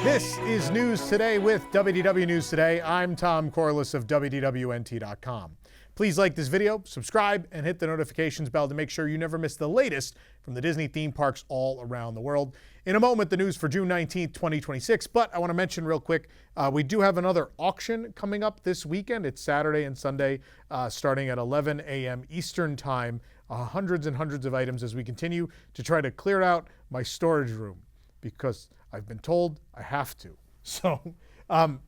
This is News Today with WDW News Today. I'm Tom Corliss of WDWNT.com. Please like this video, subscribe, and hit the notifications bell to make sure you never miss the latest from the Disney theme parks all around the world. In a moment, the news for June 19th, 2026, but I want to mention real quick, we do have another auction coming up this weekend. It's Saturday and Sunday, starting at 11 a.m. Eastern Time. Hundreds and hundreds of items as we continue to try to clear out my storage room because I've been told I have to. So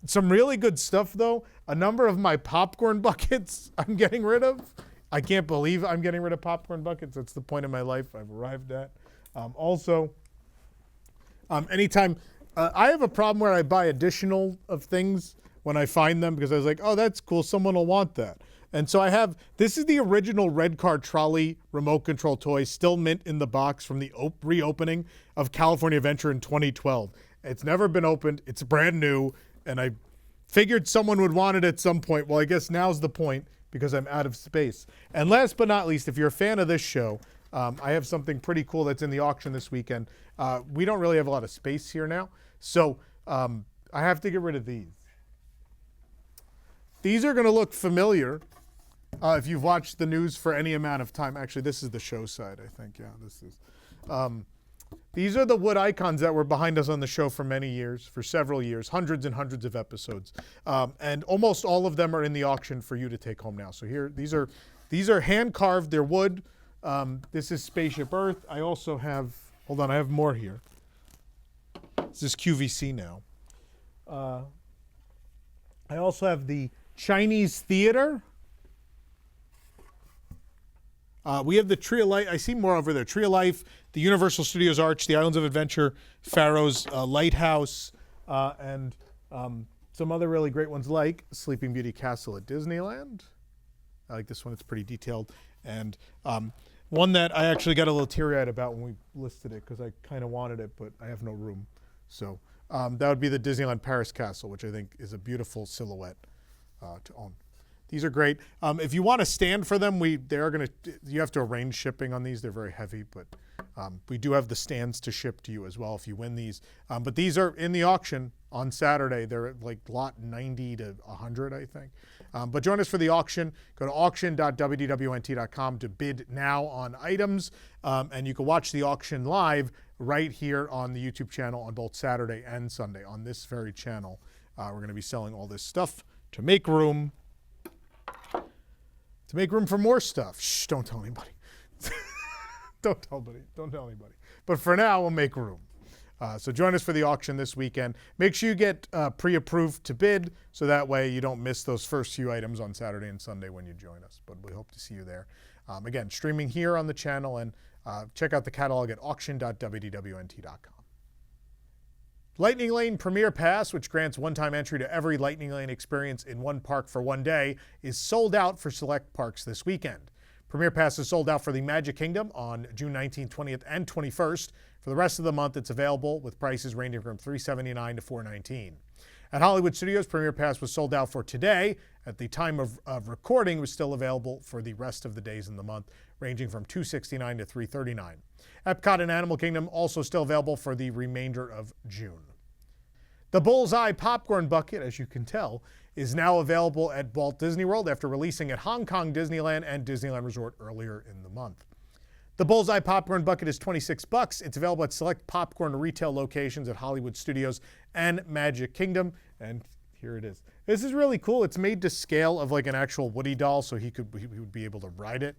some really good stuff though. A number of my popcorn buckets I'm getting rid of. I can't believe I'm getting rid of popcorn buckets. That's the point in my life I've arrived at. Anytime I have a problem where I buy additional of things when I find them because I was like, oh, that's cool. Someone will want that. And so this is the original red car trolley remote control toy, still mint in the box from the reopening of California Adventure in 2012. It's never been opened. It's brand new. And I figured someone would want it at some point. Well, I guess now's the point because I'm out of space. And last but not least, if you're a fan of this show, I have something pretty cool that's in the auction this weekend. We don't really have a lot of space here now. So I have to get rid of these. These are going to look familiar. If you've watched the news for any amount of time, actually, this is the show side, I think. Yeah, this is. These are the wood icons that were behind us on the show for many years, for several years, hundreds and hundreds of episodes. And almost all of them are in the auction for you to take home now. So here, these are hand carved, they're wood. This is Spaceship Earth. I also have, hold on, I have more here. This is QVC now. I also have the Chinese Theater. We have the Tree of Life. I see more over there. Tree of Life, the Universal Studios Arch, the Islands of Adventure, Pharaoh's Lighthouse, and some other really great ones like Sleeping Beauty Castle at Disneyland. I like this one. It's pretty detailed. And one that I actually got a little teary-eyed about when we listed it because I kind of wanted it, but I have no room. So that would be the Disneyland Paris Castle, which I think is a beautiful silhouette to own. These are great. If you want to stand for them, you have to arrange shipping on these. They're very heavy, but we do have the stands to ship to you as well if you win these. But these are in the auction on Saturday. They're at like lot 90 to 100, I think. But join us for the auction. Go to auction.wdwnt.com to bid now on items. And you can watch the auction live right here on the YouTube channel on both Saturday and Sunday on this very channel. We're going to be selling all this stuff to make room. To make room for more stuff. Shh, don't tell anybody. Don't tell anybody. But for now, we'll make room. So join us for the auction this weekend. Make sure you get pre-approved to bid, so that way you don't miss those first few items on Saturday and Sunday when you join us. But we hope to see you there. Again, streaming here on the channel, and check out the catalog at auction.wdwnt.com. Lightning Lane Premier Pass, which grants one-time entry to every Lightning Lane experience in one park for one day, is sold out for select parks this weekend. Premier Pass is sold out for the Magic Kingdom on June 19th, 20th, and 21st. For the rest of the month, it's available with prices ranging from $379 to $419. At Hollywood Studios, Premier Pass was sold out for today. At the time of recording, it was still available for the rest of the days in the month, ranging from $269 to $339. EPCOT and Animal Kingdom also still available for the remainder of June. The Bullseye popcorn bucket, as you can tell, is now available at Walt Disney World after releasing at Hong Kong Disneyland and Disneyland Resort earlier in the month. The Bullseye popcorn bucket is $26. It's available at select popcorn retail locations at Hollywood Studios and Magic Kingdom. And here it is. This is really cool. It's made to scale of like an actual Woody doll, so he would be able to ride it,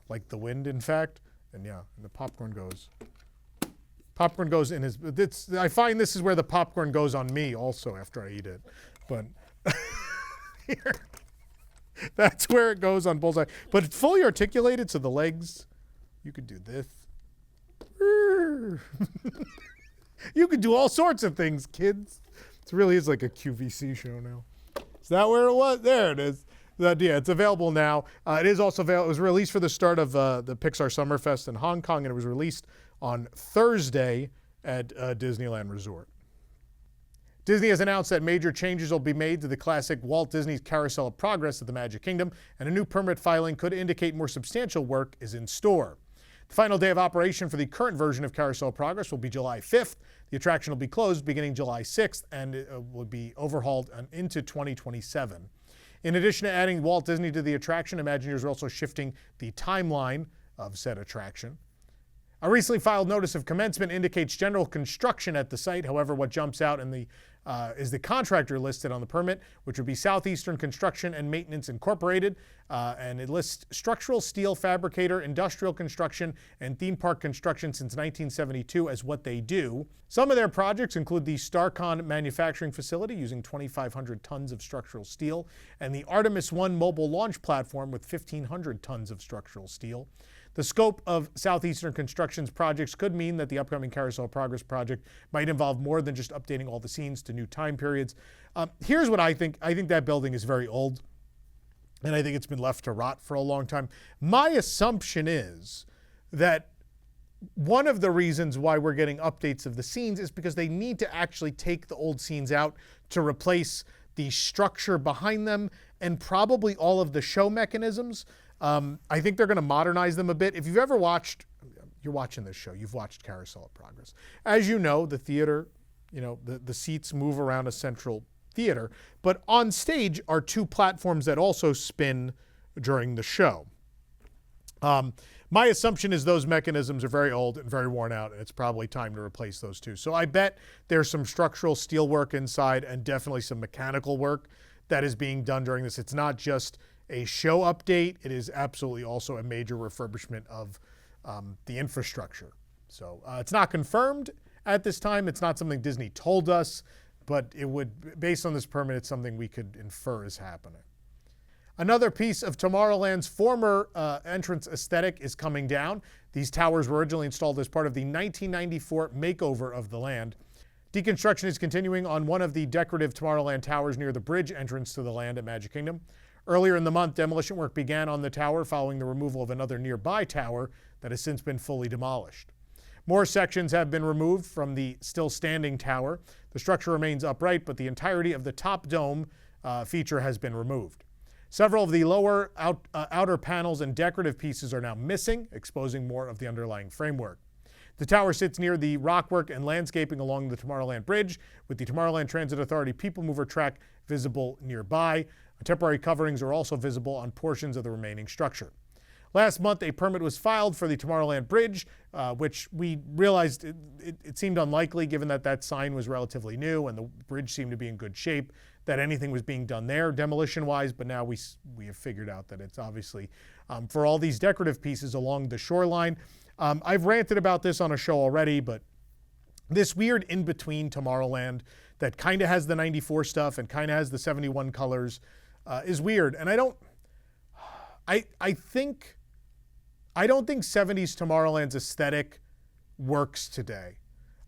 like the wind, in fact. And yeah, and the popcorn goes. Popcorn goes in his. I find this is where the popcorn goes on me also after I eat it, but here, that's where it goes on Bullseye. But it's fully articulated, so the legs. You could do this. You could do all sorts of things, kids. It really is like a QVC show now. Is that where it was? There it is. Yeah, it's available now. It is also available. It was released for the start of the Pixar Summerfest in Hong Kong, and it was released on Thursday at Disneyland Resort. Disney has announced that major changes will be made to the classic Walt Disney's Carousel of Products at the Magic Kingdom, and a new permit filing could indicate more substantial work is in store. The final day of operation for the current version of Carousel of Products will be July 5th. The attraction will be closed beginning July 6th and it will be overhauled into 2027. In addition to adding Walt Disney to the attraction, Imagineers are also shifting the timeline of said attraction. A recently filed notice of commencement indicates general construction at the site. However, what jumps out is the contractor listed on the permit, which would be Southeastern Construction and Maintenance Incorporated, and it lists structural steel fabricator, industrial construction, and theme park construction since 1972 as what they do. Some of their projects include the Starcon manufacturing facility using 2,500 tons of structural steel, and the Artemis 1 mobile launch platform with 1,500 tons of structural steel. The scope of Southeastern Construction's projects could mean that the upcoming Carousel of Progress project might involve more than just updating all the scenes to new time periods. Here's what I think. I think that building is very old, and I think it's been left to rot for a long time. My assumption is that one of the reasons why we're getting updates of the scenes is because they need to actually take the old scenes out to replace the structure behind them and probably all of the show mechanisms. I think they're going to modernize them a bit. If you've ever watched, you're watching this show, you've watched Carousel of Progress. As you know, the theater, the seats move around a central theater, but on stage are two platforms that also spin during the show. My assumption is those mechanisms are very old and very worn out, and it's probably time to replace those two. So I bet there's some structural steel work inside and definitely some mechanical work that is being done during this. It's not just a show update. It is absolutely also a major refurbishment of the infrastructure. So it's not confirmed at this time. It's not something Disney told us, but it would, based on this permit, it's something we could infer is happening. Another piece of Tomorrowland's former entrance aesthetic is coming down. These towers were originally installed as part of the 1994 makeover of the land. Deconstruction is continuing on one of the decorative Tomorrowland towers near the bridge entrance to the land at Magic Kingdom. Earlier in the month, demolition work began on the tower following the removal of another nearby tower that has since been fully demolished. More sections have been removed from the still standing tower. The structure remains upright, but the entirety of the top dome feature has been removed. Several of the lower outer panels and decorative pieces are now missing, exposing more of the underlying framework. The tower sits near the rockwork and landscaping along the Tomorrowland Bridge, with the Tomorrowland Transit Authority People Mover track visible nearby. Temporary coverings are also visible on portions of the remaining structure. Last month, a permit was filed for the Tomorrowland Bridge, which we realized it seemed unlikely, given that that sign was relatively new and the bridge seemed to be in good shape, that anything was being done there demolition-wise, but now we have figured out that it's obviously for all these decorative pieces along the shoreline. I've ranted about this on a show already, but this weird in-between Tomorrowland that kind of has the 94 stuff and kind of has the 71 colors is weird. And I don't think 70s Tomorrowland's aesthetic works today.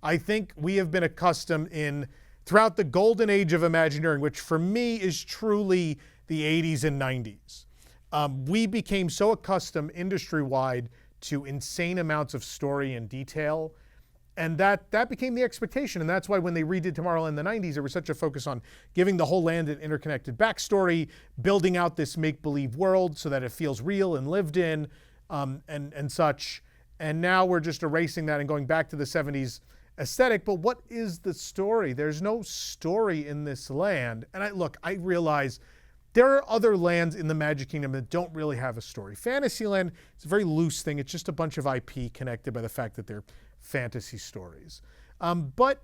I think we have been accustomed throughout the golden age of Imagineering, which for me is truly the 80s and 90s. We became so accustomed industry-wide to insane amounts of story and detail, and that became the expectation. And that's why when they redid Tomorrowland in the 90s, there was such a focus on giving the whole land an interconnected backstory, building out this make-believe world so that it feels real and lived in, and such. And now we're just erasing that and going back to the 70s aesthetic. But what is the story? There's no story in this land. And I realize there are other lands in the Magic Kingdom that don't really have a story. Fantasyland is a very loose thing. It's just a bunch of IP connected by the fact that they're fantasy stories. But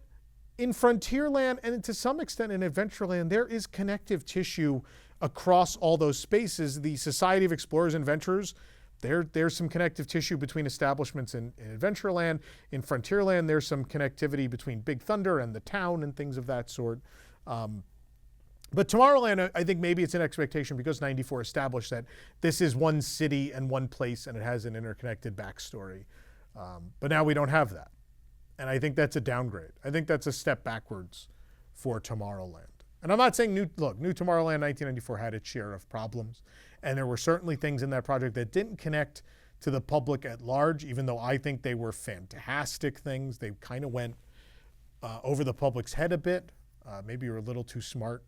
in Frontierland and to some extent in Adventureland, there is connective tissue across all those spaces. The Society of Explorers and Adventurers, there's some connective tissue between establishments in Adventureland. In Frontierland, there's some connectivity between Big Thunder and the town and things of that sort. But Tomorrowland, I think maybe it's an expectation because 94 established that this is one city and one place and it has an interconnected backstory. But now we don't have that. And I think that's a downgrade. I think that's a step backwards for Tomorrowland. And I'm not saying New Tomorrowland 1994 had its share of problems. And there were certainly things in that project that didn't connect to the public at large, even though I think they were fantastic things. They kind of went over the public's head a bit. Maybe you're a little too smart.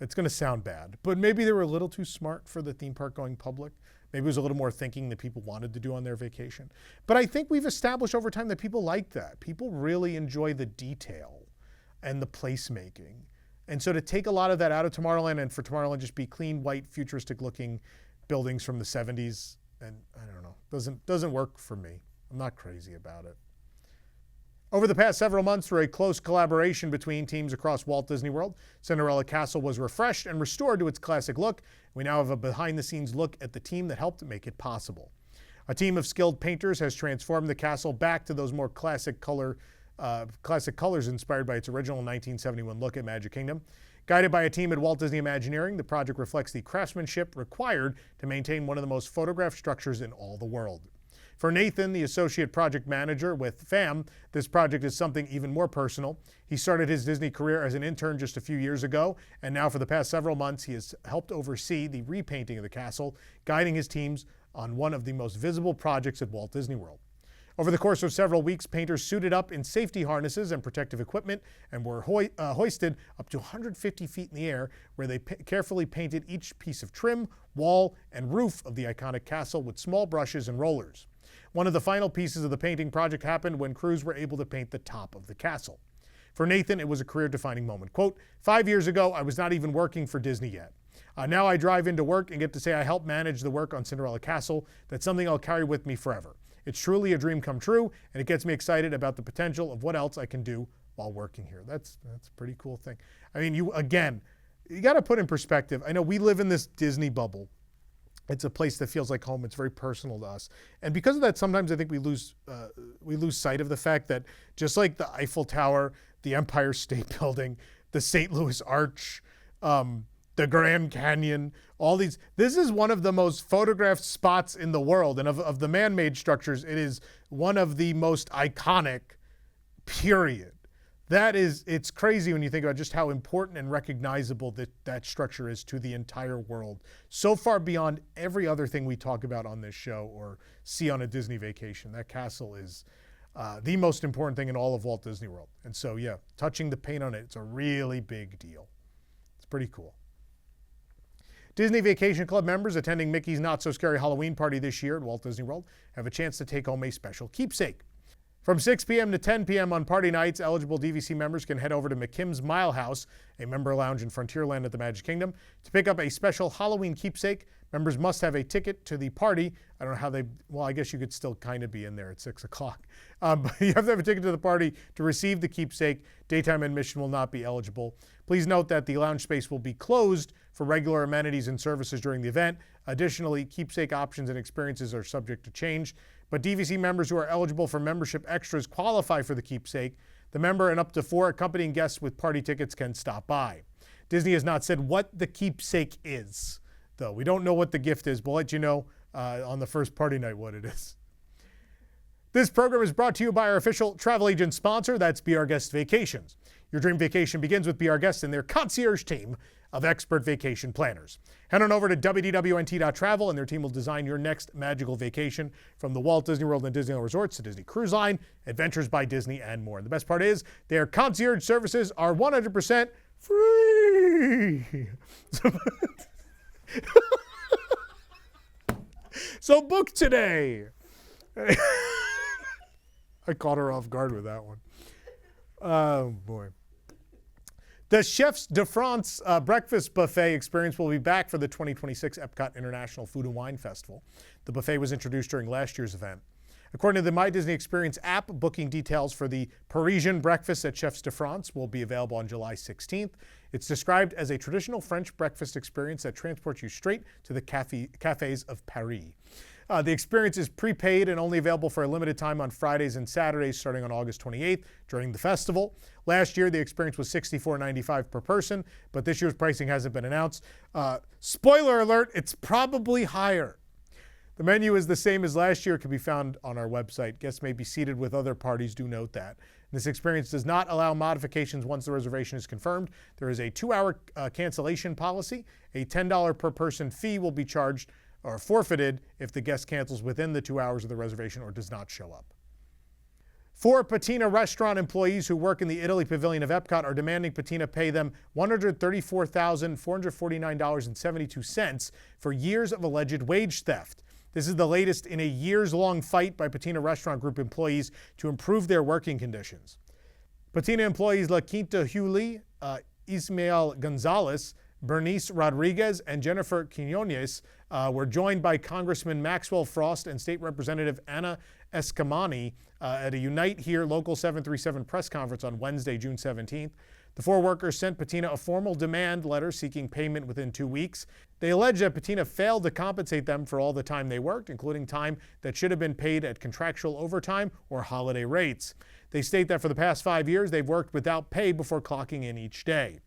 It's going to sound bad, but maybe they were a little too smart for the theme park going public. Maybe it was a little more thinking that people wanted to do on their vacation. But I think we've established over time that people like that. People really enjoy the detail and the placemaking. And so to take a lot of that out of Tomorrowland and for Tomorrowland just be clean, white, futuristic looking buildings from the 70s, and I don't know, doesn't work for me. I'm not crazy about it. Over the past several months, through a close collaboration between teams across Walt Disney World, Cinderella Castle was refreshed and restored to its classic look. We now have a behind-the-scenes look at the team that helped make it possible. A team of skilled painters has transformed the castle back to those more classic colors inspired by its original 1971 look at Magic Kingdom. Guided by a team at Walt Disney Imagineering, the project reflects the craftsmanship required to maintain one of the most photographed structures in all the world. For Nathan, the associate project manager with FAM, this project is something even more personal. He started his Disney career as an intern just a few years ago, and now for the past several months, he has helped oversee the repainting of the castle, guiding his teams on one of the most visible projects at Walt Disney World. Over the course of several weeks, painters suited up in safety harnesses and protective equipment and were hoisted up to 150 feet in the air, where they carefully painted each piece of trim, wall, and roof of the iconic castle with small brushes and rollers. One of the final pieces of the painting project happened when crews were able to paint the top of the castle. For Nathan, it was a career-defining moment. Quote, 5 years ago, I was not even working for Disney yet. Now I drive into work and get to say I helped manage the work on Cinderella Castle. That's something I'll carry with me forever. It's truly a dream come true, and it gets me excited about the potential of what else I can do while working here. That's a pretty cool thing. I mean, you got to put in perspective. I know we live in this Disney bubble. It's a place that feels like home. It's very personal to us. And because of that, sometimes I think we lose sight of the fact that just like the Eiffel Tower, the Empire State Building, the St. Louis Arch, the Grand Canyon, all these, this is one of the most photographed spots in the world. And of the man-made structures, it is one of the most iconic, period. It's crazy when you think about just how important and recognizable that structure is to the entire world. So far beyond every other thing we talk about on this show or see on a Disney vacation. That castle is the most important thing in all of Walt Disney World. And so, yeah, touching the paint on it, it's a really big deal. It's pretty cool. Disney Vacation Club members attending Mickey's Not So Scary Halloween Party this year at Walt Disney World have a chance to take home a special keepsake. From 6 p.m. to 10 p.m. on party nights, eligible DVC members can head over to McKim's Mile House, a member lounge in Frontierland at the Magic Kingdom, to pick up a special Halloween keepsake. Members must have a ticket to the party. I don't know how well, I guess you could still kind of be in there at 6 o'clock. But you have to have a ticket to the party to receive the keepsake. Daytime admission will not be eligible. Please note that the lounge space will be closed for regular amenities and services during the event. Additionally, keepsake options and experiences are subject to change. But DVC members who are eligible for membership extras qualify for the keepsake. The member and up to 4 accompanying guests with party tickets can stop by. Disney has not said what the keepsake is, though. We don't know what the gift is. We'll let you know on the first party night what it is. This program is brought to you by our official travel agent sponsor, that's Be Our Guest Vacations. Your dream vacation begins with Be Our Guest and their concierge team of expert vacation planners. Head on over to WDWNT.travel and their team will design your next magical vacation, from the Walt Disney World and Disneyland Resorts to Disney Cruise Line, Adventures by Disney, and more. And the best part is their concierge services are 100% free. So book today. I caught her off guard with that one. Oh, boy. The Chefs de France breakfast buffet experience will be back for the 2026 EPCOT International Food and Wine Festival. The buffet was introduced during last year's event. According to the My Disney Experience app, booking details for the Parisian breakfast at Chefs de France will be available on July 16th. It's described as a traditional French breakfast experience that transports you straight to the cafes of Paris. The experience is prepaid and only available for a limited time on Fridays and Saturdays starting on August 28th during the festival. Last year, the experience was $64.95 per person, but this year's pricing hasn't been announced. Spoiler alert, it's probably higher. The menu is the same as last year. It can be found on our website. Guests may be seated with other parties. Do note that. This experience does not allow modifications once the reservation is confirmed. There is a 2-hour cancellation policy. A $10 per person fee will be charged or forfeited if the guest cancels within the 2 hours of the reservation or does not show up. 4 Patina restaurant employees who work in the Italy Pavilion of EPCOT are demanding Patina pay them $134,449.72 for years of alleged wage theft. This is the latest in a years-long fight by Patina Restaurant Group employees to improve their working conditions. Patina employees La Quinta Hurly, Ismael Gonzalez, Bernice Rodriguez, and Jennifer Quinones were joined by Congressman Maxwell Frost and State Representative Anna Escamani at a Unite Here Local 737 press conference on Wednesday, June 17th. The 4 workers sent Patina a formal demand letter seeking payment within 2 weeks. They allege that Patina failed to compensate them for all the time they worked, including time that should have been paid at contractual overtime or holiday rates. They state that for the past 5 years, they've worked without pay before clocking in each day.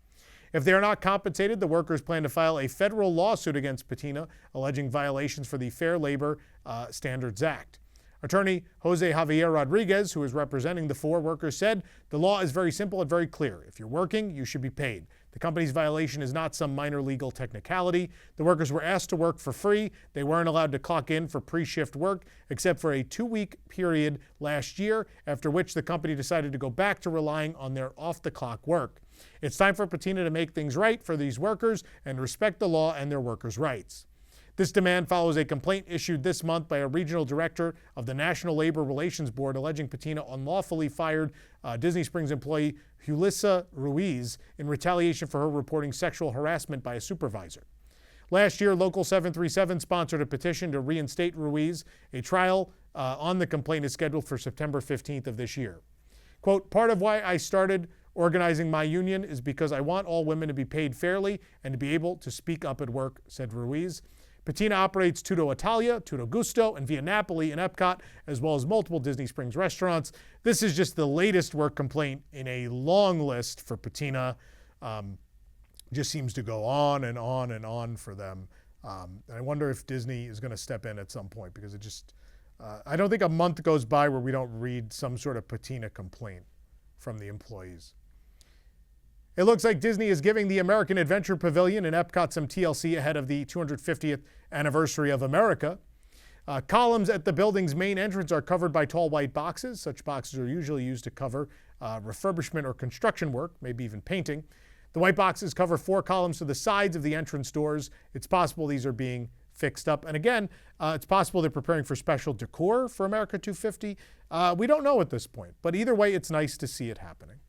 If they are not compensated, the workers plan to file a federal lawsuit against Patina, alleging violations for the Fair Labor Standards Act. Attorney Jose Javier Rodriguez, who is representing the 4 workers, said, "The law is very simple and very clear. If you're working, you should be paid. The company's violation is not some minor legal technicality. The workers were asked to work for free. They weren't allowed to clock in for pre-shift work, except for a 2-week period last year, after which the company decided to go back to relying on their off-the-clock work. It's time for Patina to make things right for these workers and respect the law and their workers' rights." This demand follows a complaint issued this month by a regional director of the National Labor Relations Board alleging Patina unlawfully fired Disney Springs employee Julissa Ruiz in retaliation for her reporting sexual harassment by a supervisor. Last year, Local 737 sponsored a petition to reinstate Ruiz. A trial on the complaint is scheduled for September 15th of this year. Quote, "Part of why I started organizing my union is because I want all women to be paid fairly and to be able to speak up at work," said Ruiz. Patina operates Tutto Italia, Tutto Gusto, and Via Napoli in EPCOT, as well as multiple Disney Springs restaurants. This is just the latest work complaint in a long list for Patina. Just seems to go on and on and on for them. And I wonder if Disney is going to step in at some point, because it just, I don't think a month goes by where we don't read some sort of Patina complaint from the employees. It looks like Disney is giving the American Adventure Pavilion in EPCOT some TLC ahead of the 250th anniversary of America. Columns at the building's main entrance are covered by tall white boxes. Such boxes are usually used to cover refurbishment or construction work, maybe even painting. The white boxes cover 4 columns to the sides of the entrance doors. It's possible these are being fixed up. And again, it's possible they're preparing for special decor for America 250. We don't know at this point, but either way, it's nice to see it happening.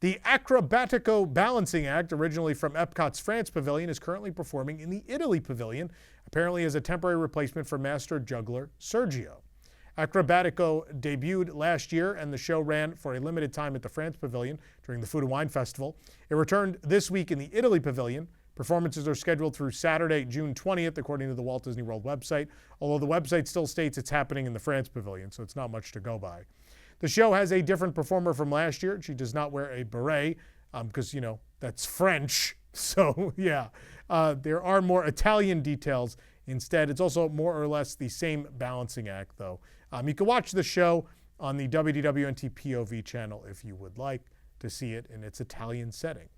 The Acrobatico balancing act, originally from EPCOT's France Pavilion, is currently performing in the Italy Pavilion, apparently as a temporary replacement for master juggler Sergio. Acrobatico debuted last year, and the show ran for a limited time at the France Pavilion during the Food and Wine Festival. It returned this week in the Italy Pavilion. Performances are scheduled through Saturday, June 20th, according to the Walt Disney World website, although the website still states it's happening in the France Pavilion, so it's not much to go by. The show has a different performer from last year. She does not wear a beret because, you know, that's French. So, yeah, there are more Italian details instead. It's also more or less the same balancing act, though. You can watch the show on the WDWNT POV channel if you would like to see it in its Italian setting.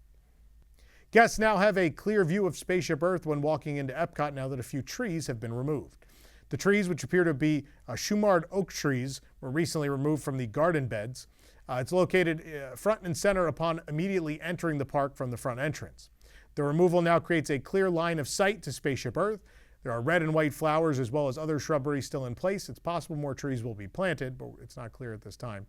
Guests now have a clear view of Spaceship Earth when walking into EPCOT now that a few trees have been removed. The trees, which appear to be Shumard oak trees, were recently removed from the garden beds. It's located front and center upon immediately entering the park from the front entrance. The removal now creates a clear line of sight to Spaceship Earth. There are red and white flowers as well as other shrubbery still in place. It's possible more trees will be planted, but it's not clear at this time.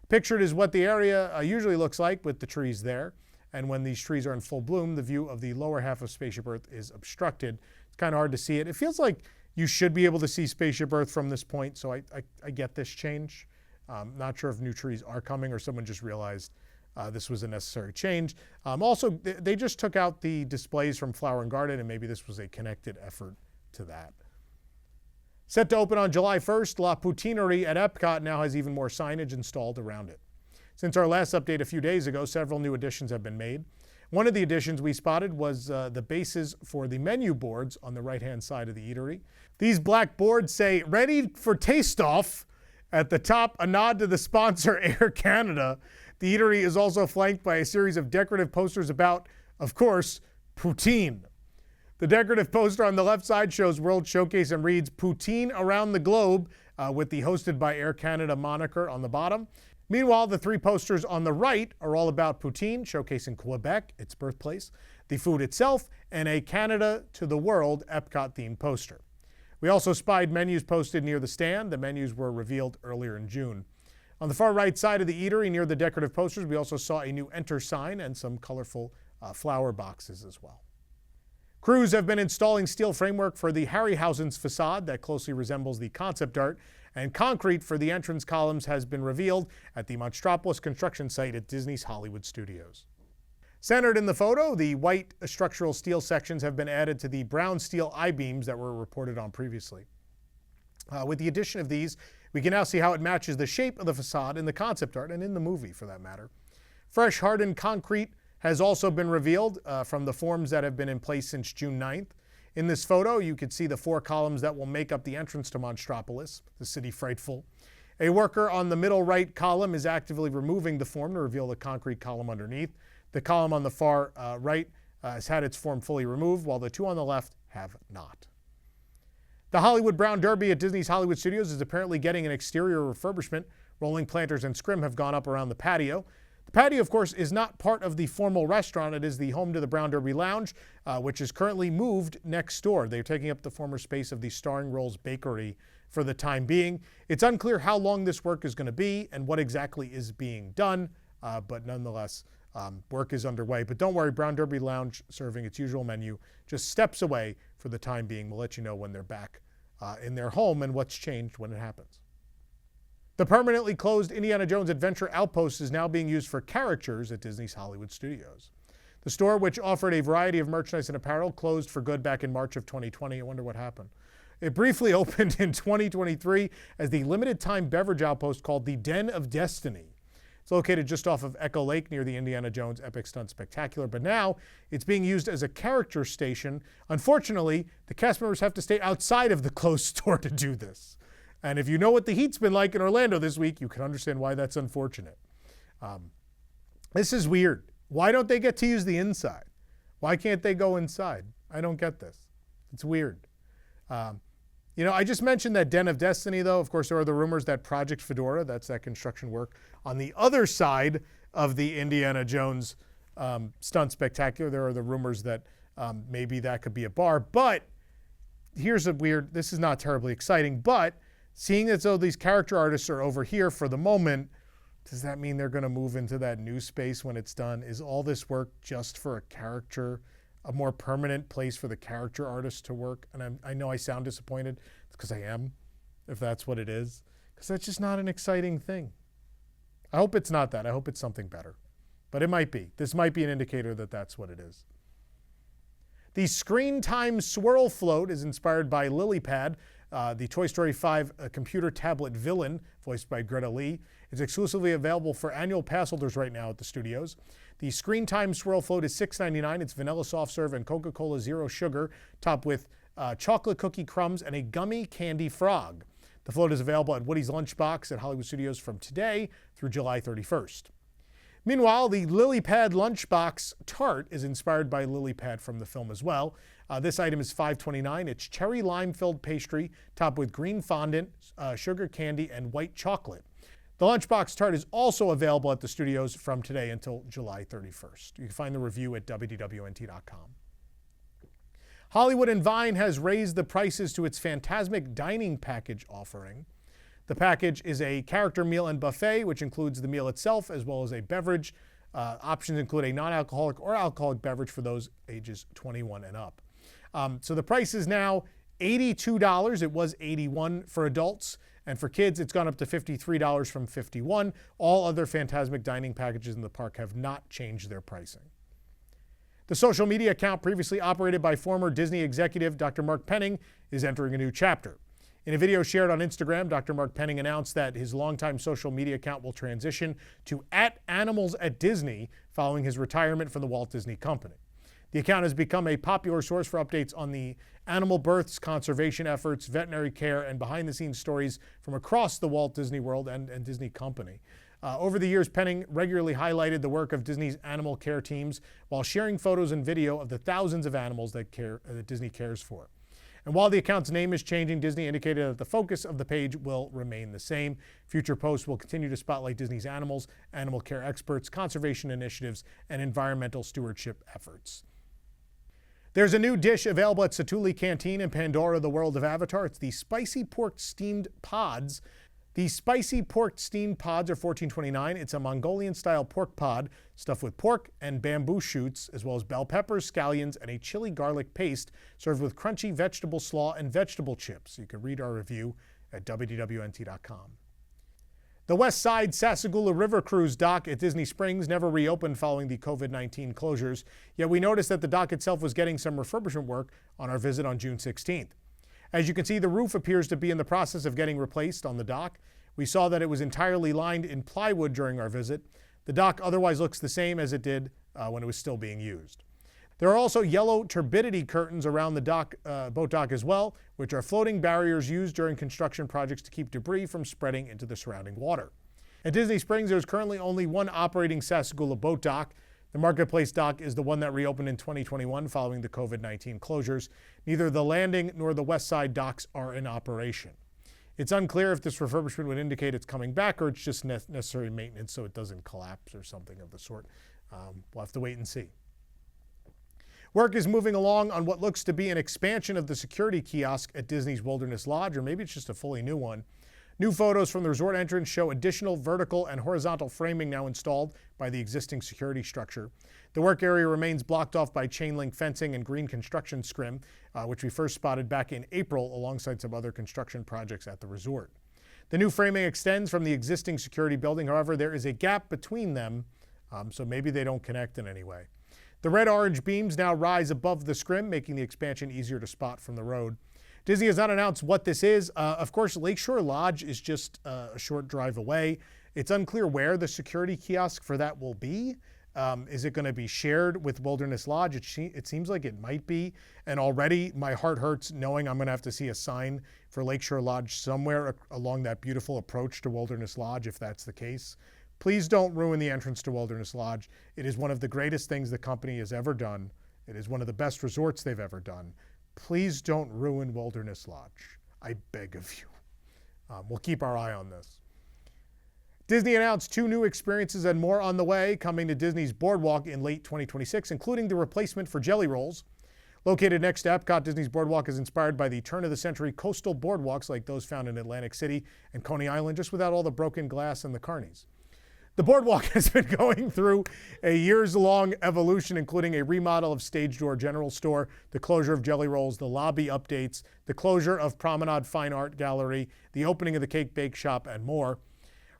Pictured is what the area usually looks like with the trees there. And when these trees are in full bloom, the view of the lower half of Spaceship Earth is obstructed. It's kind of hard to see it. It feels like you should be able to see Spaceship Earth from this point, so I get this change. Not sure if new trees are coming or someone just realized this was a necessary change. Also, they just took out the displays from Flower and Garden, and maybe this was a connected effort to that. Set to open on July 1st, La Poutinerie at EPCOT now has even more signage installed around it. Since our last update a few days ago, several new additions have been made. One of the additions we spotted was the bases for the menu boards on the right-hand side of the eatery. These black boards say, "Ready for taste-off." At the top, a nod to the sponsor, Air Canada. The eatery is also flanked by a series of decorative posters about, of course, poutine. The decorative poster on the left side shows World Showcase and reads, "Poutine around the globe," with the Hosted by Air Canada moniker on the bottom. Meanwhile, the 3 posters on the right are all about poutine, showcasing Quebec, its birthplace, the food itself, and a Canada to the World EPCOT-themed poster. We also spied menus posted near the stand. The menus were revealed earlier in June. On the far right side of the eatery, near the decorative posters, we also saw a new Enter sign and some colorful flower boxes as well. Crews have been installing steel framework for the Harryhausen's facade that closely resembles the concept art, and concrete for the entrance columns has been revealed at the Monstropolis construction site at Disney's Hollywood Studios. Centered in the photo, the white structural steel sections have been added to the brown steel I-beams that were reported on previously. With the addition of these, we can now see how it matches the shape of the facade in the concept art and in the movie, for that matter. Fresh hardened concrete has also been revealed from the forms that have been in place since June 9th. In this photo, you can see the 4 columns that will make up the entrance to Monstropolis, the city frightful. A worker on the middle right column is actively removing the form to reveal the concrete column underneath. The column on the far right has had its form fully removed, while the 2 on the left have not. The Hollywood Brown Derby at Disney's Hollywood Studios is apparently getting an exterior refurbishment. Rolling planters and scrim have gone up around the patio. The patio, of course, is not part of the formal restaurant. It is the home to the Brown Derby Lounge, which is currently moved next door. They're taking up the former space of the Starring Rolls Bakery for the time being. It's unclear how long this work is going to be and what exactly is being done, but nonetheless, work is underway. But don't worry, Brown Derby Lounge serving its usual menu, just steps away for the time being. We'll let you know when they're back in their home and what's changed when it happens. The permanently closed Indiana Jones Adventure Outpost is now being used for Caricatures at Disney's Hollywood Studios. The store, which offered a variety of merchandise and apparel, closed for good back in March of 2020. I wonder what happened. It briefly opened in 2023 as the limited-time beverage outpost called the Den of Destiny. It's located just off of Echo Lake near the Indiana Jones Epic Stunt Spectacular, but now it's being used as a character station. Unfortunately, the cast members have to stay outside of the closed store to do this. And if you know what the heat's been like in Orlando this week, you can understand why that's unfortunate. This is weird. Why don't they get to use the inside? Why can't they go inside? I don't get this. It's weird. I just mentioned that Den of Destiny, though. Of course, there are the rumors that Project Fedora, that's that construction work on the other side of the Indiana Jones Stunt Spectacular. There are the rumors that maybe that could be a bar. But here's this is not terribly exciting, but seeing as though these character artists are over here for the moment, does that mean they're going to move into that new space when it's done? Is all this work just for a character, a more permanent place for the character artists to work? And I know I sound disappointed. It's because I am, if that's what it is. Because that's just not an exciting thing. I hope it's not that. I hope it's something better. But it might be. This might be an indicator that that's what it is. The Screen Time Swirl float is inspired by Lilypad, the Toy Story 5 computer tablet villain, voiced by Greta Lee. It's exclusively available for annual pass holders right now at the studios. The Screen Time Swirl float is $6.99. It's vanilla soft serve and Coca-Cola Zero Sugar, topped with chocolate cookie crumbs and a gummy candy frog. The float is available at Woody's Lunchbox at Hollywood Studios from today through July 31st. Meanwhile, the Lilypad Lunchbox Tart is inspired by Lilypad from the film as well. This item is $5.29. It's cherry lime-filled pastry topped with green fondant, sugar candy, and white chocolate. The Lunchbox Tart is also available at the studios from today until July 31st. You can find the review at WDWNT.com. Hollywood and Vine has raised the prices to its Fantasmic Dining Package offering. The package is a character meal and buffet, which includes the meal itself as well as a beverage. Options include a non-alcoholic or alcoholic beverage for those ages 21 and up. So the price is now $82. It was $81 for adults. And for kids, it's gone up to $53 from $51. All other Fantasmic Dining packages in the park have not changed their pricing. The social media account previously operated by former Disney executive Dr. Mark Penning is entering a new chapter. In a video shared on Instagram, Dr. Mark Penning announced that his longtime social media account will transition to @AnimalsAtDisney following his retirement from the Walt Disney Company. The account has become a popular source for updates on the animal births, conservation efforts, veterinary care, and behind-the-scenes stories from across the Walt Disney World and Disney Company. Over the years, Penning regularly highlighted the work of Disney's animal care teams while sharing photos and video of the thousands of animals that Disney cares for. And while the account's name is changing, Disney indicated that the focus of the page will remain the same. Future posts will continue to spotlight Disney's animals, animal care experts, conservation initiatives, and environmental stewardship efforts. There's a new dish available at Satu'li Canteen in Pandora, the world of Avatar. It's the spicy pork steamed pods. The spicy pork steamed pods are $14.29. It's a Mongolian-style pork pod stuffed with pork and bamboo shoots, as well as bell peppers, scallions, and a chili garlic paste, served with crunchy vegetable slaw and vegetable chips. You can read our review at WDWNT.com. The West Side Sassagoula River Cruise dock at Disney Springs never reopened following the COVID-19 closures, yet we noticed that the dock itself was getting some refurbishment work on our visit on June 16th. As you can see, the roof appears to be in the process of getting replaced on the dock. We saw that it was entirely lined in plywood during our visit. The dock otherwise looks the same as it did when it was still being used. There are also yellow turbidity curtains around the boat dock as well, which are floating barriers used during construction projects to keep debris from spreading into the surrounding water. At Disney Springs, there's currently only one operating Sassagoula boat dock. The Marketplace dock is the one that reopened in 2021 following the COVID-19 closures. Neither the landing nor the West Side docks are in operation. It's unclear if this refurbishment would indicate it's coming back or it's just necessary maintenance so it doesn't collapse or something of the sort. We'll have to wait and see. Work is moving along on what looks to be an expansion of the security kiosk at Disney's Wilderness Lodge, or maybe it's just a fully new one. New photos from the resort entrance show additional vertical and horizontal framing now installed by the existing security structure. The work area remains blocked off by chain link fencing and green construction scrim, which we first spotted back in April alongside some other construction projects at the resort. The new framing extends from the existing security building. However, there is a gap between them, so maybe they don't connect in any way. The red-orange beams now rise above the scrim, making the expansion easier to spot from the road. Disney has not announced what this is. Of course, Lakeshore Lodge is just a short drive away. It's unclear where the security kiosk for that will be. Is it going to be shared with Wilderness Lodge? It seems like it might be. And already my heart hurts knowing I'm going to have to see a sign for Lakeshore Lodge somewhere along that beautiful approach to Wilderness Lodge, if that's the case. Please don't ruin the entrance to Wilderness Lodge. It is one of the greatest things the company has ever done. It is one of the best resorts they've ever done. Please don't ruin Wilderness Lodge. I beg of you. We'll keep our eye on this. Disney announced 2 new experiences and more on the way coming to Disney's Boardwalk in late 2026, including the replacement for JellyRolls. Located next to EPCOT, Disney's Boardwalk is inspired by the turn-of-the-century coastal boardwalks like those found in Atlantic City and Coney Island, just without all the broken glass and the carnies. The Boardwalk has been going through a years-long evolution, including a remodel of Stage Door General Store, the closure of JellyRolls, the lobby updates, the closure of Promenade Fine Art Gallery, the opening of the Cake Bake Shop, and more.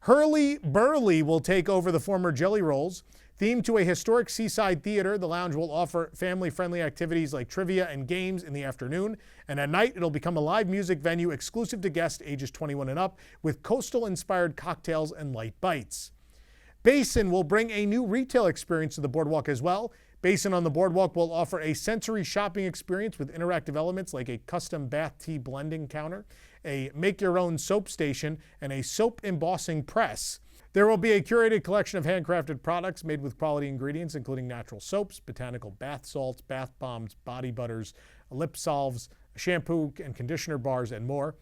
Hurly-Burly will take over the former JellyRolls. Themed to a historic seaside theater, the lounge will offer family-friendly activities like trivia and games in the afternoon, and at night it'll become a live music venue exclusive to guests ages 21 and up with coastal-inspired cocktails and light bites. Basin will bring a new retail experience to the Boardwalk as well. Basin on the Boardwalk will offer a sensory shopping experience with interactive elements like a custom bath tea blending counter, a make-your-own soap station, and a soap embossing press. There will be a curated collection of handcrafted products made with quality ingredients, including natural soaps, botanical bath salts, bath bombs, body butters, lip salves, shampoo and conditioner bars, and more.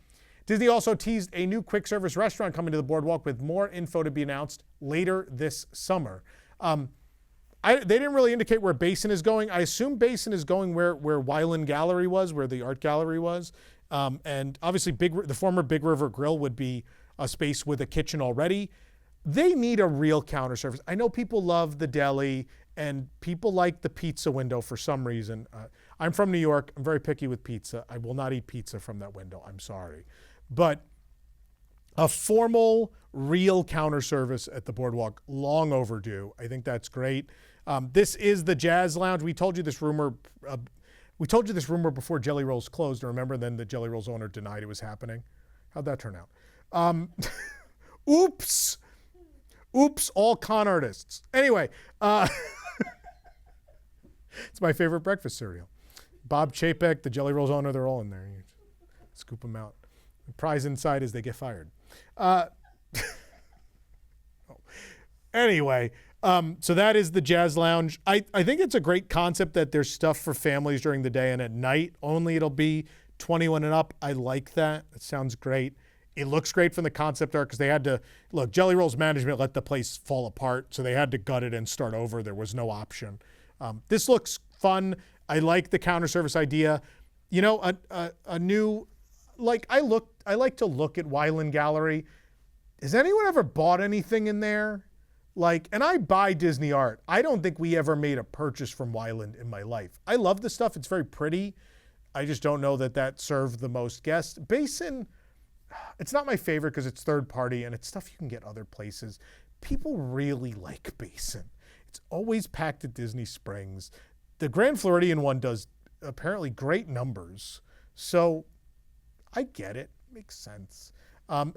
Disney also teased a new quick-service restaurant coming to the Boardwalk with more info to be announced later this summer. They didn't really indicate where Basin is going. I assume Basin is going where Wyland Gallery was, where the art gallery was. And obviously the former Big River Grill would be a space with a kitchen already. They need a real counter service. I know people love the deli and people like the pizza window for some reason. I'm from New York. I'm very picky with pizza. I will not eat pizza from that window. I'm sorry. But a formal, real counter service at the Boardwalk, long overdue. I think that's great. This is the Jazz Lounge. We told you this rumor. Before JellyRolls closed. Remember, then the JellyRolls owner denied it was happening. How'd that turn out? Oops. All con artists. Anyway, it's my favorite breakfast cereal. Bob Chapek, the JellyRolls owner, they're all in there. You scoop them out. The prize inside is they get fired. Anyway, so that is the Jazz Lounge. I think it's a great concept that there's stuff for families during the day, and at night only it'll be 21 and up, I like that. It sounds great. It looks great from the concept art because they had to, look, JellyRolls management let the place fall apart, so they had to gut it and start over. There was no option. This looks fun. I like the counter service idea. You know, a new, like I like to look at Wyland Gallery. Has anyone ever bought anything in there? Like, and I buy Disney art. I don't think we ever made a purchase from Wyland in my life. I love the stuff. It's very pretty. I just don't know that served the most guests. Basin, it's not my favorite because it's third party and it's stuff you can get other places. People really like Basin. It's always packed at Disney Springs. The Grand Floridian one does apparently great numbers. So I get it. Makes sense.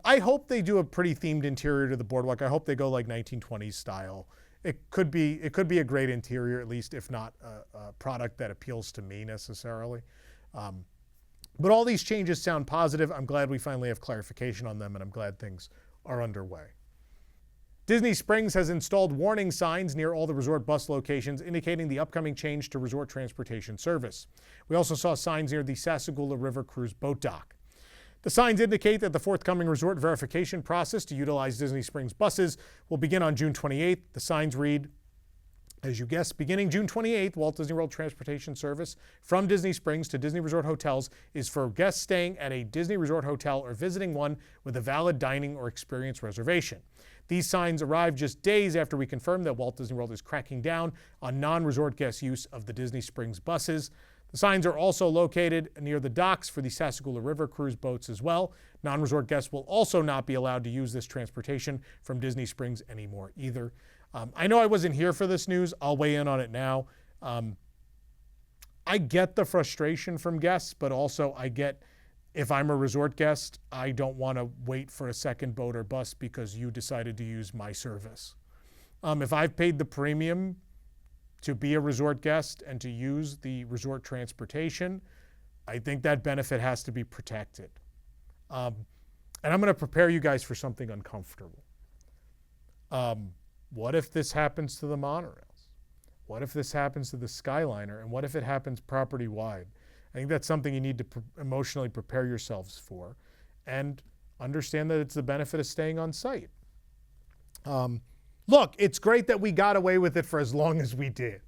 I hope they do a pretty themed interior to the Boardwalk. I hope they go like 1920s style. It could be a great interior, at least, if not a product that appeals to me necessarily. But all these changes sound positive. I'm glad we finally have clarification on them, and I'm glad things are underway. Disney Springs has installed warning signs near all the resort bus locations indicating the upcoming change to resort transportation service. We also saw signs near the Sassagoula River Cruise boat dock. The signs indicate that the forthcoming resort verification process to utilize Disney Springs buses will begin on June 28th. The signs read, as you guessed, beginning June 28th, Walt Disney World Transportation Service from Disney Springs to Disney Resort Hotels is for guests staying at a Disney Resort Hotel or visiting one with a valid dining or experience reservation. These signs arrived just days after we confirmed that Walt Disney World is cracking down on non-resort guest use of the Disney Springs buses. The signs are also located near the docks for the Sassagoula River cruise boats as well. Non-resort guests will also not be allowed to use this transportation from Disney Springs anymore either. I know I wasn't here for this news. I'll weigh in on it now. I get the frustration from guests, but also I get, if I'm a resort guest, I don't want to wait for a second boat or bus because you decided to use my service. If I've paid the premium to be a resort guest and to use the resort transportation, I think that benefit has to be protected. And I'm going to prepare you guys for something uncomfortable. What if this happens to the monorails? What if this happens to the Skyliner? And what if it happens property-wide? I think that's something you need to emotionally prepare yourselves for and understand that it's the benefit of staying on site. Look, it's great that we got away with it for as long as we did.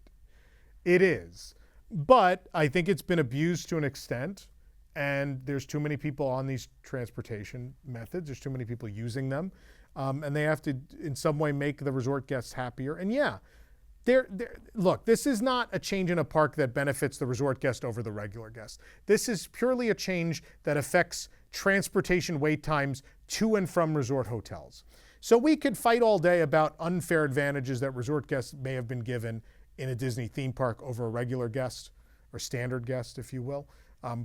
It is. But I think it's been abused to an extent, and there's too many people on these transportation methods. There's too many people using them, and they have to, in some way, make the resort guests happier. And yeah, look, this is not a change in a park that benefits the resort guest over the regular guest. This is purely a change that affects transportation wait times to and from resort hotels. So we could fight all day about unfair advantages that resort guests may have been given in a Disney theme park over a regular guest or standard guest, if you will.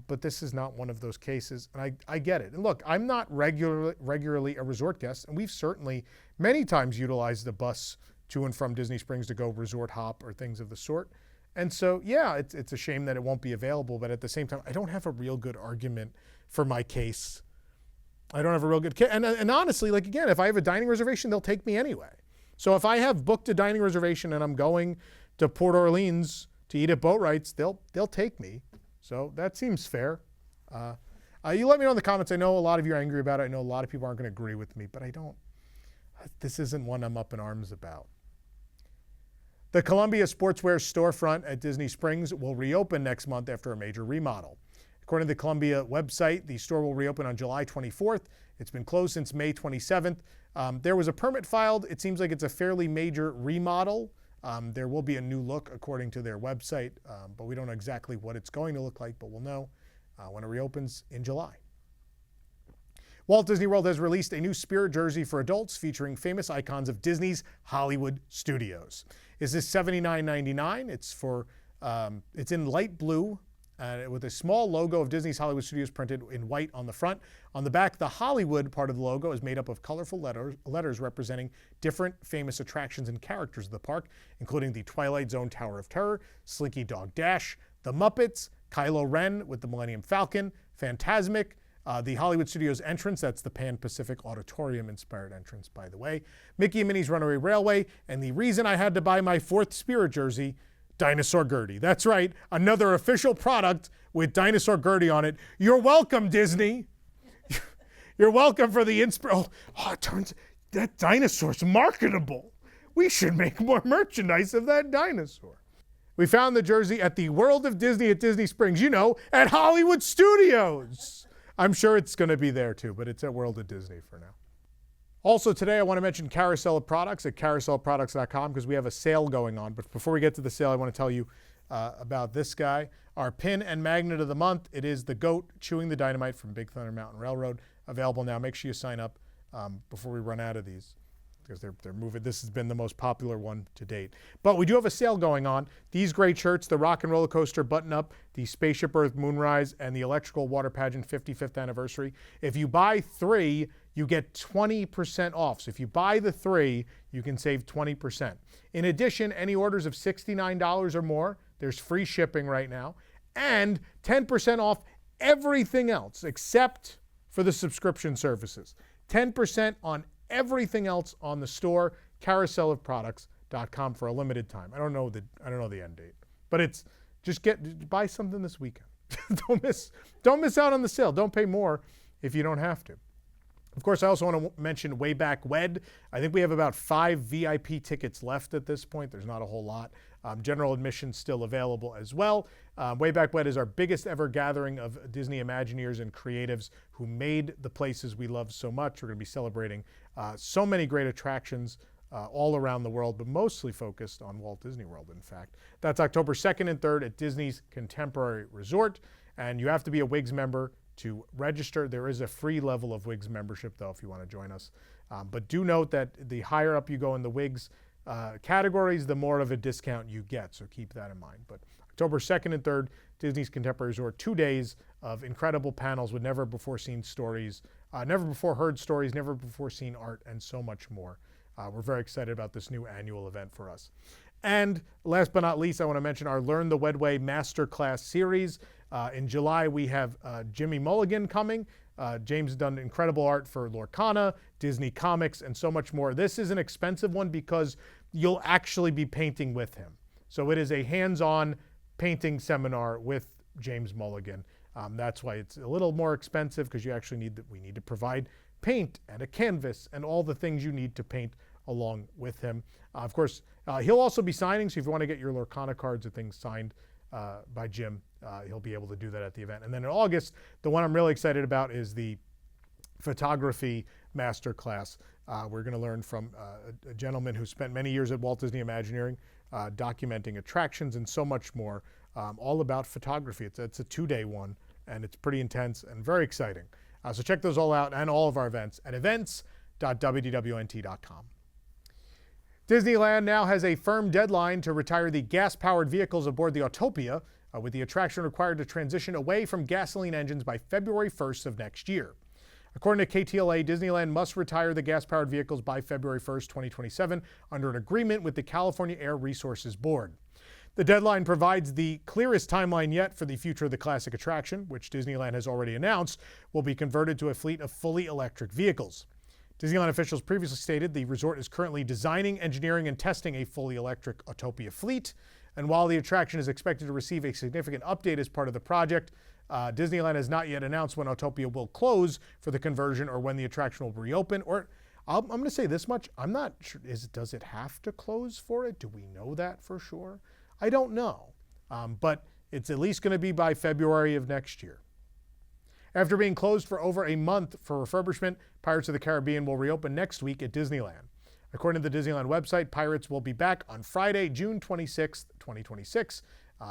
But this is not one of those cases, and I get it. And look, I'm not regularly a resort guest, and we've certainly many times utilized the bus to and from Disney Springs to go resort hop or things of the sort. And so, yeah, it's a shame that it won't be available, but at the same time, I don't have a real good argument for my case. I don't have a real good case. And honestly, like again, if I have a dining reservation, they'll take me anyway. So if I have booked a dining reservation and I'm going to Port Orleans to eat at Boatwright's, they'll take me. So that seems fair. You let me know in the comments. I know a lot of you are angry about it. I know a lot of people aren't going to agree with me, but I don't. This isn't one I'm up in arms about. The Columbia Sportswear storefront at Disney Springs will reopen next month after a major remodel. According to the Columbia website, the store will reopen on July 24th. It's been closed since May 27th. There was a permit filed. It seems like it's a fairly major remodel. There will be a new look according to their website, but we don't know exactly what it's going to look like, but we'll know when it reopens in July. Walt Disney World has released a new Spirit jersey for adults featuring famous icons of Disney's Hollywood studios. This is $79.99. It's in light blue with a small logo of Disney's Hollywood Studios printed in white on the front. On the back, the Hollywood part of the logo is made up of colorful letters representing different famous attractions and characters of the park, including the Twilight Zone Tower of Terror, Slinky Dog Dash, the Muppets, Kylo Ren with the Millennium Falcon, Fantasmic, the Hollywood Studios entrance, that's the Pan Pacific Auditorium-inspired entrance, by the way, Mickey and Minnie's Runaway Railway, and the reason I had to buy my fourth Spirit jersey, Dinosaur Gertie. That's right, another official product with Dinosaur Gertie on it. You're welcome, Disney. You're welcome for the inspiration. Oh, it turns that dinosaur's marketable. We should make more merchandise of that dinosaur. We found the jersey at the World of Disney at Disney Springs, at Hollywood Studios. I'm sure it's going to be there too, but it's at World of Disney for now. Also today, I want to mention Carousel of Products at carouselofproducts.com because we have a sale going on. But before we get to the sale, I want to tell you about this guy, our pin and magnet of the month. It is the GOAT Chewing the Dynamite from Big Thunder Mountain Railroad. Available now. Make sure you sign up before we run out of these because they're moving. This has been the most popular one to date. But we do have a sale going on. These great shirts, the Rock and Roller Coaster Button-Up, the Spaceship Earth Moonrise, and the Electrical Water Pageant 55th Anniversary. If you buy 3, you get 20% off. So if you buy the 3, you can save 20%. In addition, any orders of $69 or more, there's free shipping right now, and 10% off everything else except for the subscription services. 10% on everything else on the store, carouselofproducts.com for a limited time. I don't know the end date, but it's just buy something this weekend. Don't miss out on the sale. Don't pay more if you don't have to. Of course, I also want to mention Wayback WED. I think we have about 5 VIP tickets left at this point. There's not a whole lot. General admission still available as well. Wayback WED is our biggest ever gathering of Disney Imagineers and creatives who made the places we love so much. We're going to be celebrating so many great attractions all around the world, but mostly focused on Walt Disney World, in fact. That's October 2nd and 3rd at Disney's Contemporary Resort, and you have to be a WIGS member to register. There is a free level of WIGS membership, though, if you want to join us. But do note that the higher up you go in the WIGS categories, the more of a discount you get, so keep that in mind. But October 2nd and 3rd, Disney's Contemporary Resort, 2 days of incredible panels with never before seen stories, never before heard stories, never before seen art, and so much more. We're very excited about this new annual event for us. And last but not least, I want to mention our Learn the WED Way Masterclass series. In July, we have Jimmy Mulligan coming. James has done incredible art for Lorcana, Disney Comics, and so much more. This is an expensive one because you'll actually be painting with him. So it is a hands-on painting seminar with James Mulligan. That's why it's a little more expensive because we need to provide paint and a canvas and all the things you need to paint along with him. Of course, he'll also be signing, so if you want to get your Lorcana cards or things signed by Jim, he'll be able to do that at the event. And then in August, the one I'm really excited about is the photography masterclass. We're going to learn from a gentleman who spent many years at Walt Disney Imagineering, documenting attractions and so much more, all about photography. It's a 2-day one, and it's pretty intense and very exciting. So check those all out and all of our events at events.wdwnt.com. Disneyland now has a firm deadline to retire the gas-powered vehicles aboard the Autopia, with the attraction required to transition away from gasoline engines by February 1st of next year. According to KTLA, Disneyland must retire the gas-powered vehicles by February 1st, 2027, under an agreement with the California Air Resources Board. The deadline provides the clearest timeline yet for the future of the classic attraction, which Disneyland has already announced will be converted to a fleet of fully electric vehicles. Disneyland officials previously stated the resort is currently designing, engineering, and testing a fully electric Autopia fleet. And while the attraction is expected to receive a significant update as part of the project, Disneyland has not yet announced when Autopia will close for the conversion or when the attraction will reopen. Or I'm going to say this much, I'm not sure, does it have to close for it? Do we know that for sure? I don't know, but it's at least going to be by February of next year. After being closed for over a month for refurbishment, Pirates of the Caribbean will reopen next week at Disneyland. According to the Disneyland website, Pirates will be back on Friday, June 26th, 2026.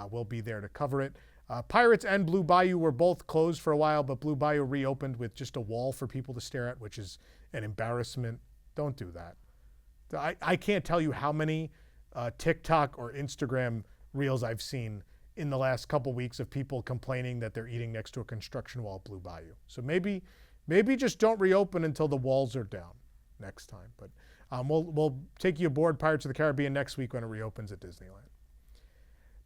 We'll be there to cover it. Pirates and Blue Bayou were both closed for a while, but Blue Bayou reopened with just a wall for people to stare at, which is an embarrassment. Don't do that. I can't tell you how many TikTok or Instagram reels I've seen in the last couple weeks of people complaining that they're eating next to a construction wall at Blue Bayou. So maybe just don't reopen until the walls are down next time. But we'll take you aboard Pirates of the Caribbean next week when it reopens at Disneyland.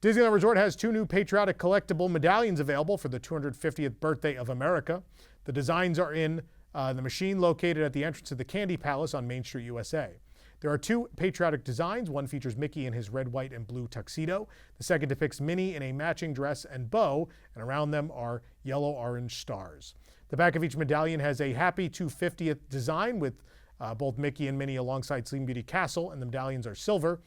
Disneyland Resort has 2 new patriotic collectible medallions available for the 250th birthday of America. The designs are in the machine located at the entrance to the Candy Palace on Main Street, USA. There are two patriotic designs. One features Mickey in his red, white, and blue tuxedo. The second depicts Minnie in a matching dress and bow, and around them are yellow-orange stars. The back of each medallion has a Happy 250th design with both Mickey and Minnie alongside Sleeping Beauty Castle, and the medallions are silver.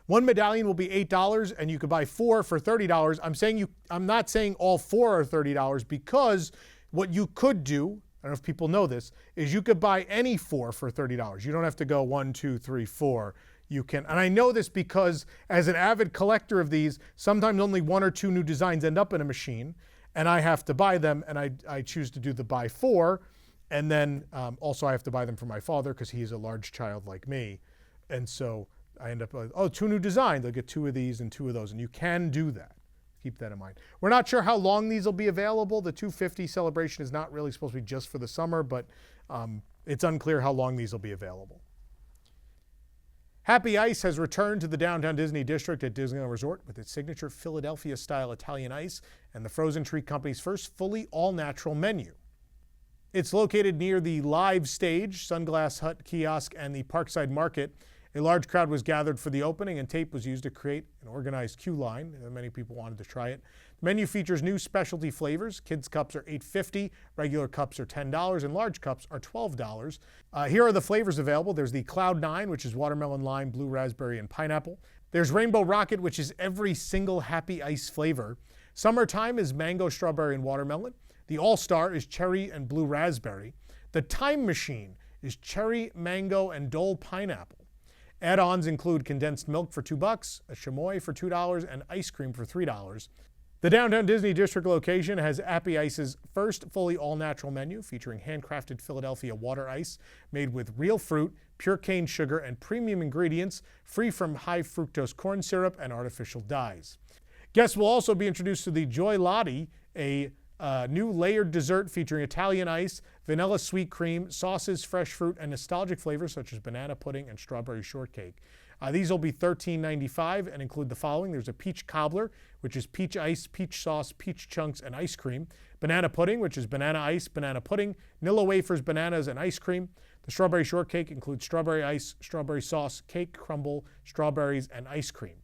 One medallion will be $8, and you could buy 4 for $30. I'm not saying all 4 are $30 because what you could do, I don't know if people know this, is you could buy any 4 for $30. You don't have to go 1, 2, 3, 4. You can, and I know this because as an avid collector of these, sometimes only 1 or 2 new designs end up in a machine, and I have to buy them, and I choose to do the buy 4, and then also I have to buy them for my father because he's a large child like me, and so I end up, 2 new designs, I'll get 2 of these and 2 of those, and you can do that. Keep that in mind. We're not sure how long these will be available. The 250 celebration is not really supposed to be just for the summer, but it's unclear how long these will be available. Happy Ice has returned to the downtown Disney district at Disneyland Resort with its signature Philadelphia-style Italian ice and the Frozen Treat Company's first fully all-natural menu. It's located near the live stage, Sunglass Hut kiosk, and the Parkside Market. A large crowd was gathered for the opening, and tape was used to create an organized queue line. Many people wanted to try it. The menu features new specialty flavors. Kids' cups are $8.50, regular cups are $10, and large cups are $12. Here are the flavors available. There's the Cloud 9, which is watermelon, lime, blue raspberry, and pineapple. There's Rainbow Rocket, which is every single Happy Ice flavor. Summertime is mango, strawberry, and watermelon. The All-Star is cherry and blue raspberry. The Time Machine is cherry, mango, and Dole pineapple. Add-ons include condensed milk for $2, a chamoy for $2, and ice cream for $3. The downtown Disney District location has Happy Ice's first fully all-natural menu featuring handcrafted Philadelphia water ice made with real fruit, pure cane sugar, and premium ingredients free from high fructose corn syrup and artificial dyes. Guests will also be introduced to the Joy Lotti, a new layered dessert featuring Italian ice, vanilla sweet cream, sauces, fresh fruit, and nostalgic flavors such as banana pudding and strawberry shortcake. These will be $13.95 and include the following. There's a peach cobbler, which is peach ice, peach sauce, peach chunks, and ice cream. Banana pudding, which is banana ice, banana pudding, Nilla wafers, bananas, and ice cream. The strawberry shortcake includes strawberry ice, strawberry sauce, cake, crumble, strawberries, and ice cream.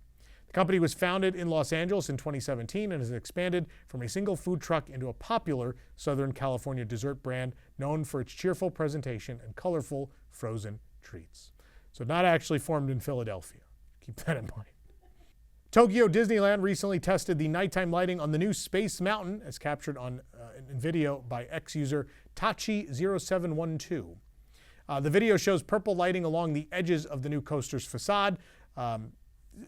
The company was founded in Los Angeles in 2017 and has expanded from a single food truck into a popular Southern California dessert brand known for its cheerful presentation and colorful frozen treats. So not actually formed in Philadelphia. Keep that in mind. Tokyo Disneyland recently tested the nighttime lighting on the new Space Mountain as captured on in video by ex-user Tachi0712. The video shows purple lighting along the edges of the new coaster's facade.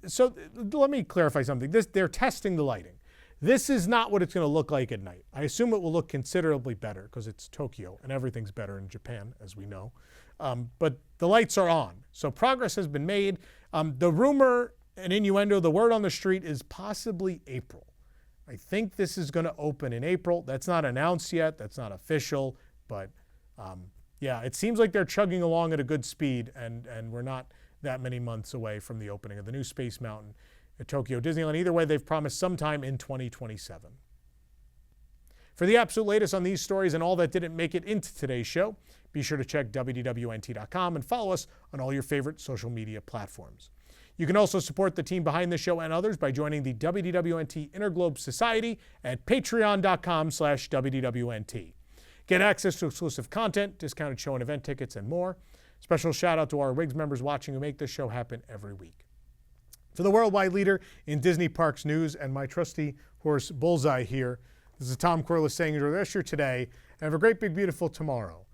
So let me clarify something. They're testing the lighting. This is not what it's going to look like at night. I assume it will look considerably better because it's Tokyo and everything's better in Japan, as we know. But the lights are on. So progress has been made. The rumor and innuendo, the word on the street is possibly April. I think this is going to open in April. That's not announced yet. That's not official. But yeah, it seems like they're chugging along at a good speed and we're not that many months away from the opening of the new Space Mountain at Tokyo Disneyland. Either way, they've promised sometime in 2027. For the absolute latest on these stories and all that didn't make it into today's show, be sure to check WDWNT.com and follow us on all your favorite social media platforms. You can also support the team behind the show and others by joining the WDWNT Interglobe Society at patreon.com/WDWNT. Get access to exclusive content, discounted show and event tickets, and more. Special shout out to our WIGS members watching who make this show happen every week. For the worldwide leader in Disney Parks news and my trusty horse Bullseye here, this is Tom Corliss saying enjoy the rest of your today and have a great, big, beautiful tomorrow.